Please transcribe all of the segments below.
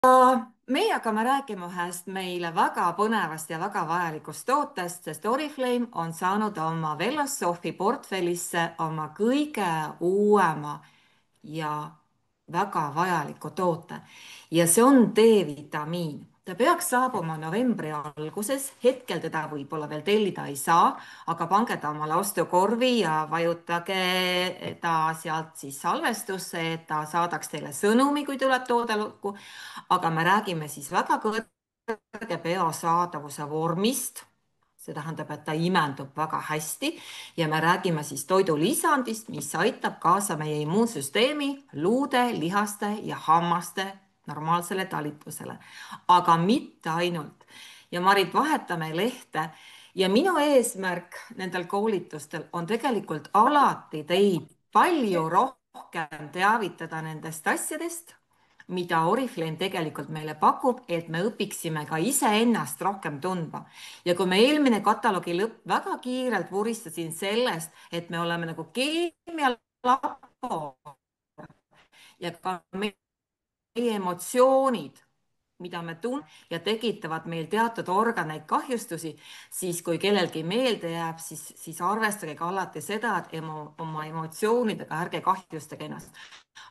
Meie hakkame rääkima ühest meile väga põnevast ja väga vajalikust tootest, sest Oriflame on saanud oma Velosophi portfellisse oma kõige uuema ja väga vajaliku toote. Ja see on D-vitamiin. Ta peaks saabuma novembri alguses, hetkel teda võib-olla veel tellida ei saa, aga pange ta omale ostukorvi ja vajutage ta sealt siis salvestusse, et ta saadaks teile sõnumi, kui tuleb toode lukku. Aga me räägime siis väga kõrge biosaadavuse vormist. See tähendab, et ta imendub väga hästi ja me räägime siis toidulisandist, mis aitab kaasa meie immuunsüsteemi, luude, lihaste ja hammaste normaalsele talitlusele. Aga mitte ainult. Ja Marit, vahetame lehte ja minu eesmärk nendel koolitustel on tegelikult alati teid palju rohkem teavitada nendest asjadest, mida Oriflame tegelikult meile pakub, et me õpiksime ka iseennast rohkem tundma. Ja kui me eelmine kataloogi lõpp väga kiirelt vuristasin sellest, et me oleme nagu keemialabor ja ka meie emotsioonid, mida me tunneme ja tekitavad meil teatud organeid kahjustusi, siis kui kellelgi meelde jääb, siis arvestage ka alati seda, et oma emotsioonidega ärge kahjustage ennast.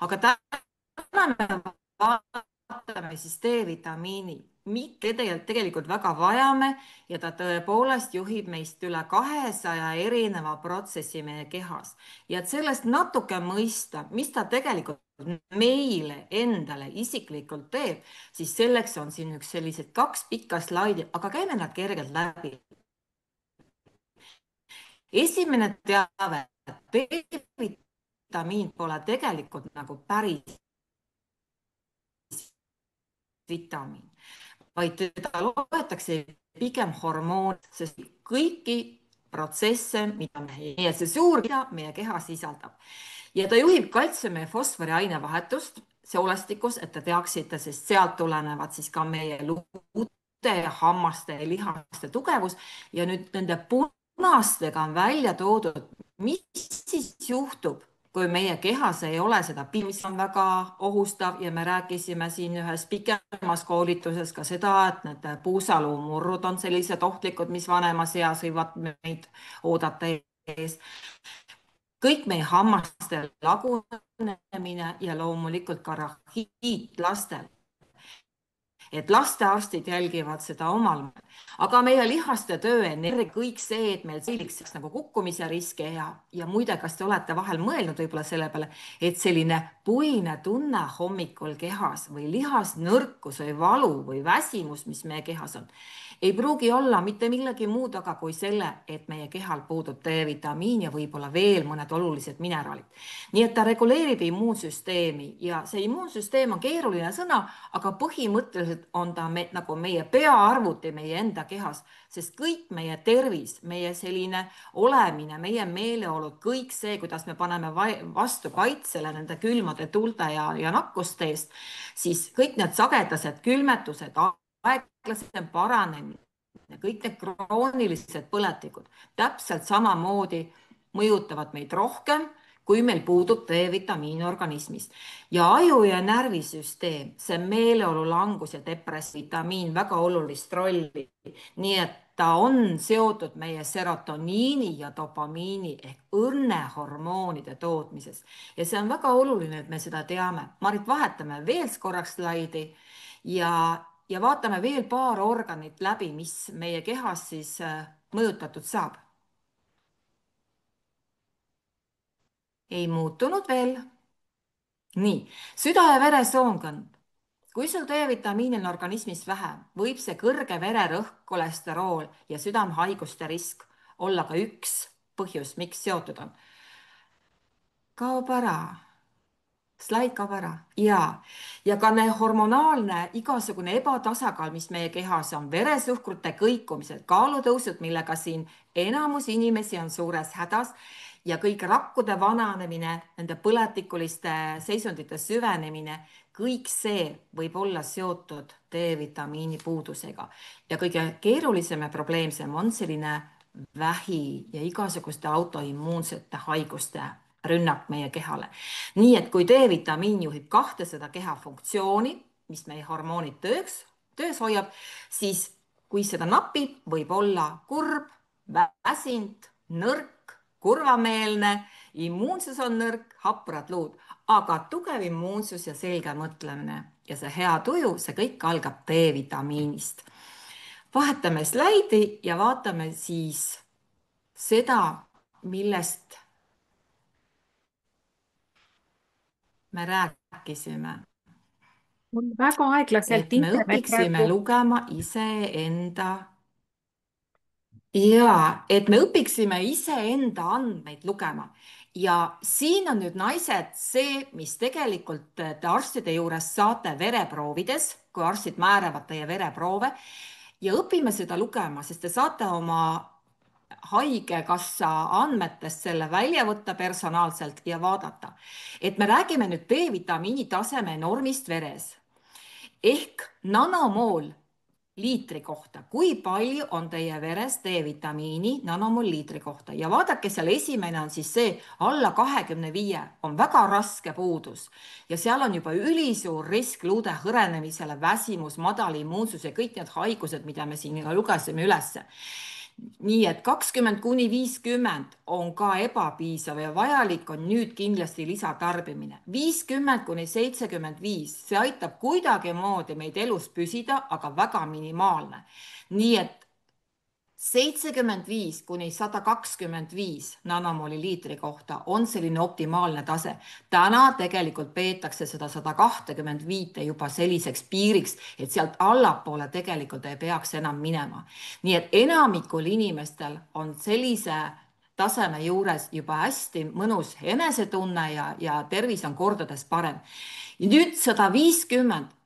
Aga täna me vaatame siis D-vitamiini, mitte tegelikult väga vajame ja ta tõepoolest juhib meist üle 200 erineva protsessi meie kehas. Ja et sellest natuke mõista, mis ta tegelikult meile endale isiklikult teeb, siis selleks on siin sellised 2 pikka slaidi, aga käime nad kergelt läbi. Esimene teave, D-vitamiin pole tegelikult nagu päris vitamiin, vaid teda loetakse pigem hormoon, sest kõiki protsesse, mida meie see suur keha meie keha sisaldab. Ja ta juhib kaltsiumi ja fosfori ainevahetust soolestikus, et te teaksite, sest sealt tulenevad siis ka meie luude ja hammaste ja lihaste tugevus. Ja nüüd nende punastega on välja toodud, mis siis juhtub, kui meie kehas ei ole seda, mis on väga ohustav ja me rääkisime siin ühes pikemas koolituses ka seda, et need puusaluumurrud on sellised ohtlikud, mis vanemas eas võivad meid oodata ees. Kõik meie hammaste lagunemine ja loomulikult ka rahiit lastel. Et lastearstid jälgivad seda omal moel. Aga meie lihaste töö, energia, kõik see, et meil selliseks nagu kukkumise riske ja muide, kas te olete vahel mõelnud võib-olla selle peale, et selline puine tunne hommikul kehas või lihasnõrkus või valu või väsimus, mis meie kehas on, ei pruugi olla mitte millegi muud, aga kui selle, et meie kehal puudub D-vitamiin ja võib-olla veel mõned olulised mineraalid. Nii et ta reguleerib immuunsüsteemi ja see immuunsüsteem on keeruline sõna, aga põhimõtteliselt on ta nagu meie peaarvuti meie enda kehas, sest kõik meie tervis, meie selline olemine, meie meeleolud, kõik see, kuidas me paneme vastu kaitsele nende külmade tuulte ja nakkuste eest, siis kõik need sagedased külmetused, aeglasem paranemine, kõik need kroonilised põletikud täpselt samamoodi mõjutavad meid rohkem, kui meil puudub D-vitamiin organismis. Ja aju- ja närvisüsteem, see meeleolu langus ja depressvitamiin väga olulist rolli. Nii et ta on seotud meie serotoniini ja dopamiini ehk õnnehormoonide tootmises. Ja see on väga oluline, et me seda teame. Marit, vahetame veel korraks slaidi ja vaatame veel paar organit läbi, mis meie kehas siis mõjutatud saab. Ei muutunud veel. Nii, süda ja veresoonkond. Kui sul D-vitamiini on organismis vähe, võib see kõrge vererõhk, kolesterool ja südamehaiguste risk olla ka üks põhjus, miks seotud on. Kaob ära. Slaid kaob ära. Ja ka hormonaalne igasugune ebatasakaal, mis meie kehas on, veresuhkrute kõikumised, kaalutõusud, millega siin enamus inimesi on suures hädas ja kõik rakkude vananemine, nende põletikuliste seisundite süvenemine, kõik see võib olla seotud D-vitamiini puudusega. Ja kõige keerulisem ja probleemsem on selline vähi ja igasuguste autoimmuunsete haiguste rünnak meie kehale. Nii et kui D-vitamiin juhib 200 keha funktsiooni, mis meie hormoonid töös hoiab, siis kui seda napib, võib olla kurb, väsinud, nõrk, kurvameelne, immuunsus on nõrk, haprad luud, aga tugev immuunsus ja selge mõtlemine ja see hea tuju, see kõik algab D-vitamiinist. Vahetame slaidi ja vaatame siis seda, millest me rääkisime, mul väga aeglaselt et me internet õpiksime praegu. lugema iseenda ja et me õpiksime iseenda andmeid lugema. Ja siin on nüüd naised see, mis tegelikult te arstide juures saate vereproovides, kui arstid määravad teie vereproove ja õpime seda lugema, sest te saate oma haigekassa andmetest selle välja võtta personaalselt ja vaadata. Et me räägime nüüd D-vitamiini taseme normist veres ehk nanomool liitri kohta, kui palju on teie veres D-vitamiini nanomool liitri kohta ja vaadake, seal esimene on siis see alla 25 on väga raske puudus ja seal on juba ülisuur risk luude hõrenemisele, väsimus, madal immuunsus ja kõik need haigused, mida me siin lugesime ülesse. Nii et 20–50 on ka ebapiisav ja vajalik on nüüd kindlasti lisatarbimine. 50–75, see aitab kuidagimoodi meid elus püsida, aga väga minimaalne. Nii et 75–125 nanomooli liitri kohta on selline optimaalne tase. Täna tegelikult peetakse seda 125 juba selliseks piiriks, et sealt allapoole tegelikult ei peaks enam minema. Nii et enamikul inimestel on sellise taseme juures juba hästi mõnus enesetunne ja tervis on kordades parem. Nüüd 150,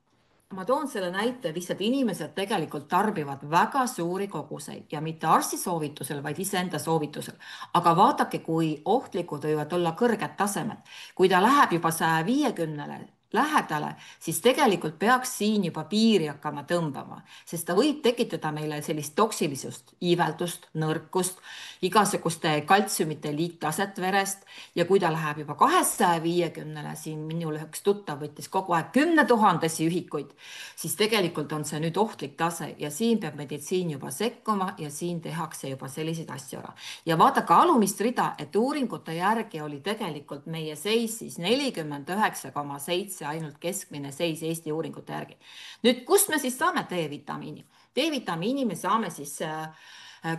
ma toon selle näite, lihtsalt inimesed tegelikult tarbivad väga suuri koguseid ja mitte arsti soovitusel, vaid iseenda soovitusel. Aga vaadake, kui ohtlikud võivad olla kõrged tasemed. Kui ta läheb juba 150-le lähedale, siis tegelikult peaks siin juba piiri hakkama tõmbama, sest ta võib tekitada meile sellist toksilisust, iiveldust, nõrkust, igasuguste kaltsiumite liigtaset verest ja kui ta läheb juba 250-le, siin minul üks tuttav võttis kogu aeg 10 000 ühikuid, siis tegelikult on see nüüd ohtlik tase ja siin peab meditsiin juba sekkuma ja siin tehakse juba selliseid asju ära. Ja vaadake alumist rida, et uuringute järgi oli tegelikult meie seis siis 49,7 ainult keskmine seis Eesti uuringute järgi. Nüüd, kust me siis saame D-vitamiini? D-vitamiini me saame siis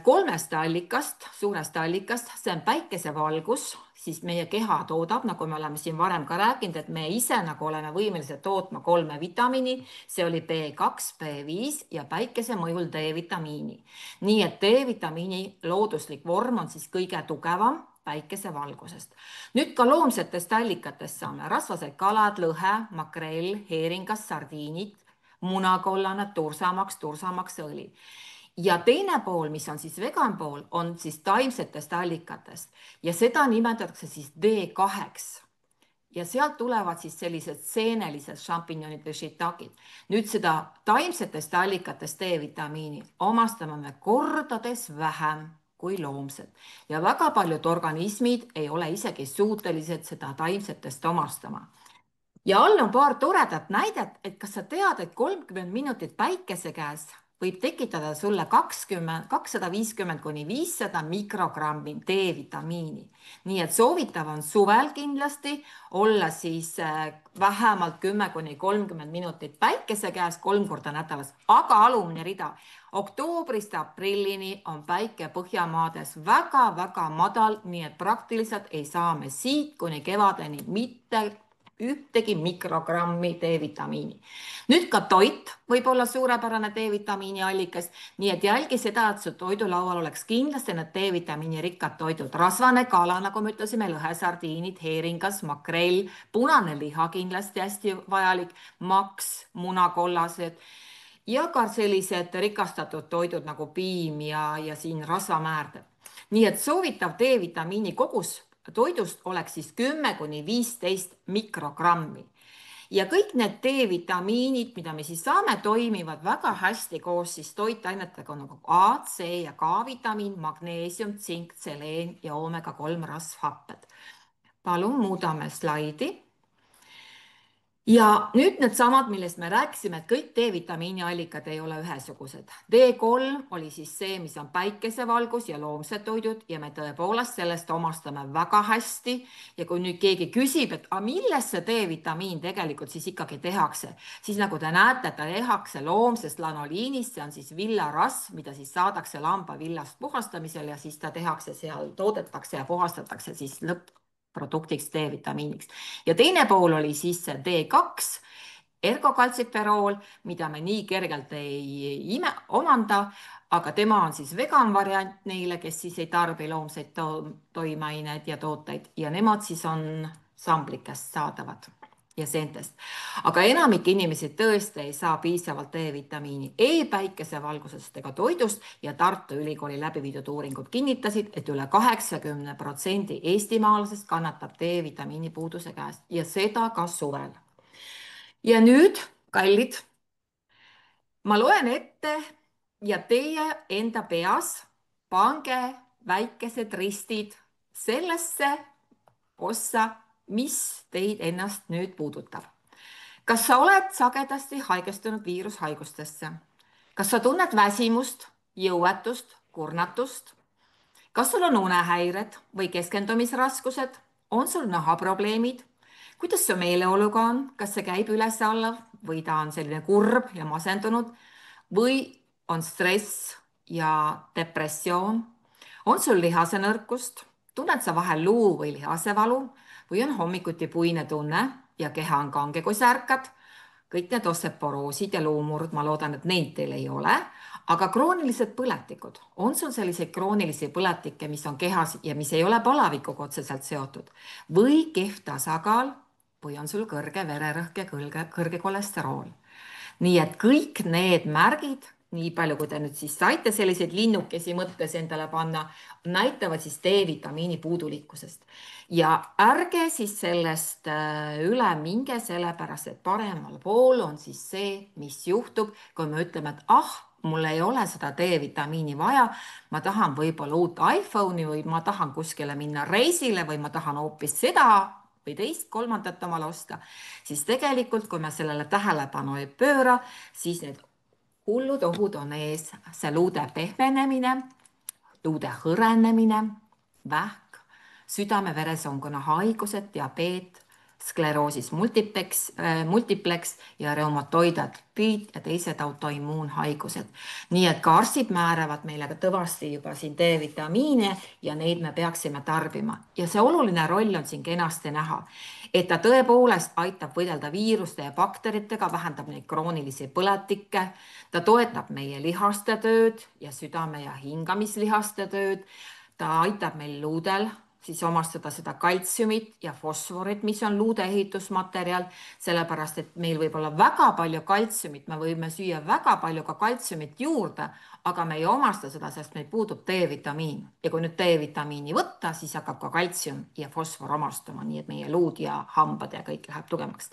kolmest allikast, suurest allikast, see on päikesevalgus, siis meie keha toodab, nagu me oleme siin varem ka rääkinud, et me ise nagu oleme võimelised tootma 3 vitamiini, see oli B2, B5 ja päikese mõjul D-vitamiini. Nii et D-vitamiini looduslik vorm on siis kõige tugevam päikesevalgusest. Nüüd ka loomsetest allikatest saame rasvased kalad, lõhe, makrell, heeringas, sardiinid, munakollane, tursamaks õli. Ja teine pool, mis on siis vegan pool, on siis taimsetest allikatest ja seda nimetatakse siis D2. Ja sealt tulevad siis sellised seenelised šampinjonid või shiitakid. Nüüd seda taimsetest allikatest D-vitamiini omastame me kordades vähem kui loomsed ja väga paljud organismid ei ole isegi suutelised seda taimsetest omastama. Ja all on paar toredat näidet, et kas sa tead, et 30 minutit päikese käes võib tekitada sulle 250–500 mikrogrammi D-vitamiini. Nii et soovitav on suvel kindlasti olla siis vähemalt 10–30 minutit päikese käes 3 korda nädalas, aga alumine rida. Oktoobrist aprillini on päike Põhjamaades väga-väga madal, nii et praktiliselt ei saa me siit kuni kevadeni mitte ühtegi mikrogrammi D-vitamiini. Nüüd ka toit võib olla suurepärane D-vitamiini allikas, nii et jälgi seda, et su toidulaual oleks kindlasti need D-vitamiini rikkad toidud. Rasvane kala, nagu me ütlesime, lõhe, sardiinid, heeringas, makrell, punane liha kindlasti hästi vajalik, maks, munakollased ja ka sellised rikastatud toidud nagu piim ja siin rasvamäärd. Nii et soovitav D-vitamiini kogus toidust oleks siis 10–15 mikrogrammi. Ja kõik need D-vitamiinid, mida me siis saame, toimivad väga hästi koos siis toitainetega nagu A, C ja K-vitamiin, magneesium, tsink, seleen ja oomega 3 rasvhapped. Palun muudame slaidi. ja nüüd needsamad, millest me rääkisime, et kõik D-vitamiini allikad ei ole ühesugused. D3 oli siis see, mis on päikesevalgus ja loomsed toidud ja me tõepoolest sellest omastame väga hästi. Ja kui nüüd keegi küsib, et millest see D-vitamiin tegelikult siis ikkagi tehakse, siis nagu te näete, ta tehakse loomsest lanoliinist, see on siis villarasv, mida siis saadakse lambavillast puhastamisel ja siis ta tehakse seal, toodetakse ja puhastatakse siis lõpp-produktiks D-vitamiiniks. Ja teine pool oli siis see D2, ergokaltsiferool, mida me nii kergelt ei omanda, aga tema on siis vegan variant neile, kes siis ei tarbi loomseid toimeaineid ja tooteid ja nemad siis on samblikest saadavad ja seentest. Aga enamik inimesi tõesti ei saa piisavalt D-vitamiini ei päikesevalgusest ega toidust ja Tartu Ülikooli läbi viidud uuringud kinnitasid, et üle 80% eestimaalasest kannatab D-vitamiini puuduse käest ja seda ka suvel. Ja nüüd, kallid, ma loen ette ja teie enda peas pange väikesed ristid sellesse ossa, mis teid ennast nüüd puudutab. Kas sa oled sagedasti haigestunud viirushaigustesse? Kas sa tunned väsimust, jõuetust, kurnatust? Kas sul on unehäired või keskendumisraskused? On sul nahaprobleemid? Kuidas su meeleoluga on? Kas see käib üles-alla või ta on selline kurb ja masendunud? Või on stress ja depressioon? On sul lihasenõrkust? Tunned sa vahel luu või lihasevalu? Või on hommikuti puine tunne ja keha on kange, kui sa ärkad? Kõik need osteoporoosid ja luumurd, ma loodan, et neid teil ei ole, aga kroonilised põletikud, on sul selliseid kroonilisi põletikke, mis on kehas ja mis ei ole palavikuga otseselt seotud või kehv tasakaal või on sul kõrge vererõhk ja kõrge kolesterool. Nii et kõik need märgid, nii palju kui te nüüd siis saite selliseid linnukesi mõttes endale panna, näitavad siis D-vitamiini puudulikkusest. Ja ärge siis sellest üle minge, sellepärast et paremal pool on siis see, mis juhtub, kui me ütleme, et mul ei ole seda D-vitamiini vaja, ma tahan võib-olla uut iPhone'i või ma tahan kuskile minna reisile või ma tahan hoopis seda või teist, kolmandat omale osta, siis tegelikult, kui me sellele tähelepanu ei pööra, siis need hullud ohud on ees, see luude pehmenemine, luude hõrenemine, vähk, südame-veresoonkonna haigused, diabeet, skleroosis multiplex ja reumatoidartriit ja teised autoimmuunhaigused. Nii et ka arstid määravad meile ka kõvasti juba siin D-vitamiine ja neid me peaksime tarbima. Ja see oluline roll on siin kenasti näha, et ta tõepoolest aitab võidelda viiruste ja bakteritega, vähendab neid kroonilisi põletikke, ta toetab meie lihaste tööd ja südame- ja hingamislihaste tööd, ta aitab meil luudel siis omastada seda kaltsiumit ja fosforit, mis on luude ehitusmaterjal, sellepärast et meil võib olla väga palju kaltsiumit, me võime süüa väga palju ka kaltsiumit juurde, aga me ei omasta seda, sest meil puudub D-vitamiin. Ja kui nüüd D-vitamiini võtta, siis hakkab ka kaltsium ja fosfor omastuma, nii et meie luud ja hambad ja kõik läheb tugevamaks.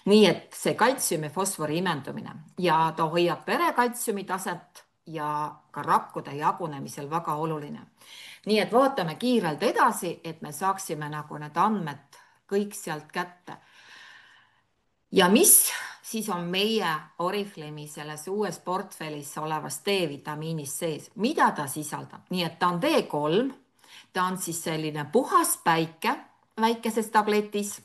Nii et see kaltsium ja fosfori imendumine ja ta hoiab verekaltsiumi taset ja ka rakkude jagunemisel väga oluline. Nii et vaatame kiirelt edasi, et me saaksime nagu need andmed kõik sealt kätte. Ja mis siis on meie Oriflami selles uues portfellis olevas D-vitamiinis sees, mida ta sisaldab? Nii et ta on D3, ta on siis selline puhas päike väikeses tabletis,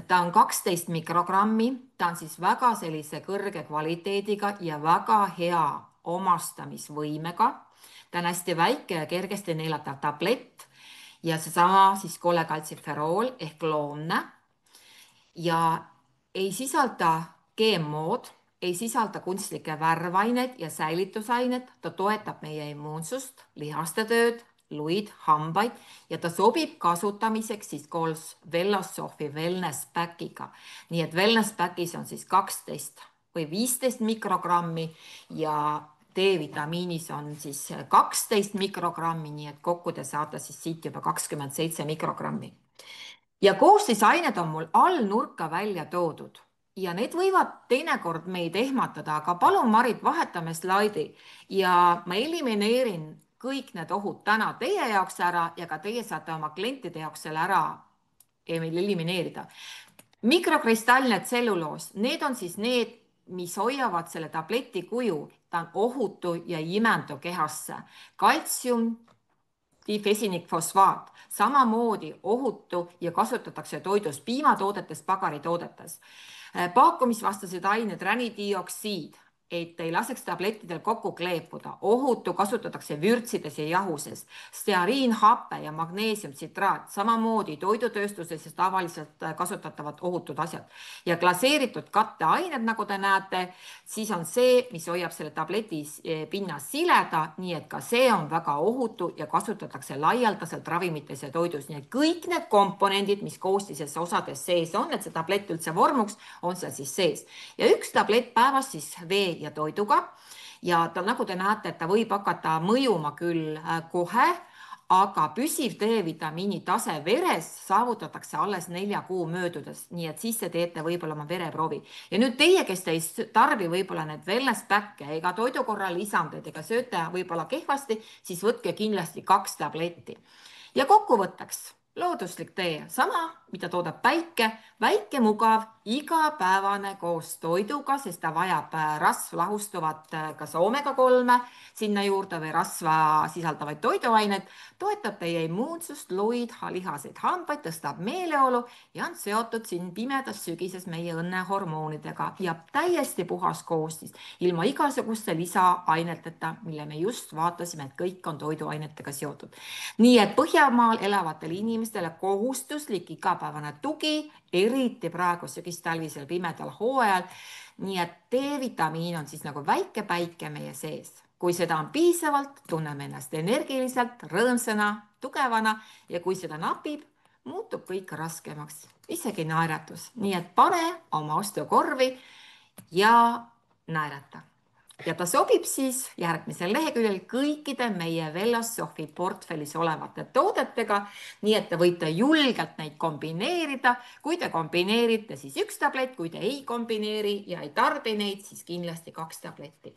ta on 12 mikrogrammi, ta on siis väga sellise kõrge kvaliteediga ja väga hea omastamisvõimega. Ta on hästi väike ja kergesti neelatav tablett ja seesama siis kolekaltsiferool ehk loomne ja ei sisalda GMO-d, ei sisalda kunstlikke värvaineid ja säilitusainet, ta toetab meie immuunsust, lihaste tööd, luid, hambaid ja ta sobib kasutamiseks siis koos Vellosofi Wellness Packiga. Nii et Wellness Packis on siis 12 või 15 mikrogrammi ja D-vitamiinis on siis 12 mikrogrammi, nii et kokku te saate siis siit juba 27 mikrogrammi. Ja koostisained on mul all nurka välja toodud ja need võivad teinekord meid ehmatada, aga palun, Marit, vahetame slaidi ja ma elimineerin kõik need ohud täna teie jaoks ära ja ka teie saate oma klientide jaoks selle ära elimineerida. Mikrokristall, need tselluloos, need on siis need, mis hoiavad selle tableti kuju, ta on ohutu ja ei imendu kehasse. Kaltsium, difesinikfosfaat, samamoodi ohutu ja kasutatakse toidus, piimatoodetes, pagaritoodetes. Paakumisvastased ained, ränidioksiid, et ei laseks tablettidel kokku kleepuda. Ohutu kasutatakse vürtsides ja jahuses. Steariinhappe ja magneesiumtsitraat, samamoodi toidutööstuses ja tavaliselt kasutatavad ohutud asjad. Ja glaseeritud katteained, nagu te näete, siis on see, mis hoiab selle tableti pinnas sileda, nii et ka see on väga ohutu ja kasutatakse laialdaselt ravimites ja toidus. Nii et kõik need komponendid, mis koostises osades sees on, et see tablett üldse vormuks, on seal siis sees. Ja üks tablett päevas siis vee ja toiduga ja ta, nagu te näete, et ta võib hakata mõjuma küll kohe, aga püsiv D-vitamiini tase veres saavutatakse alles 4 kuu möödudes, nii et siis te teete võib-olla oma vereproovi. Ja nüüd teie, kes te ei tarbi võib-olla need wellness-päkke ega toidukorra lisandeid ega sööte võib-olla kehvasti, siis võtke kindlasti 2 tabletti. Ja kokkuvõtteks, looduslik tee, sama, mida toodab päike, väike, mugav, igapäevane koos toiduga, sest ta vajab rasvlahustuvat kas oomega-3 sinna juurde või rasva sisaldavaid toiduaineid, toetab teie immuunsust, luid, lihaseid, hambaid, tõstab meeleolu ja on seotud siin pimedas sügises meie õnnehormoonidega ja täiesti puhas koostis, ilma igasuguste lisaaineteta, mille me just vaatasime, et kõik on toiduainetega seotud. Nii et Põhjamaal elavatele inimestele kohustuslik igapäevane tugi, eriti praegu sügistalvisel pimedal hooajal. Nii et D-vitamiin on siis nagu väike päike meie sees. Kui seda on piisavalt, tunneme ennast energiliselt, rõõmsana, tugevana ja kui seda napib, muutub kõik raskemaks, isegi naeratus. Nii et pane oma ostukorvi ja naerata. Ja ta sobib siis järgmisel leheküljel kõikide meie Velossofi portfellis olevate toodetega, nii et te võite julgelt neid kombineerida. Kui te kombineerite, siis 1 tablett, kui te ei kombineeri ja ei tarbi neid, siis kindlasti 2 tabletti.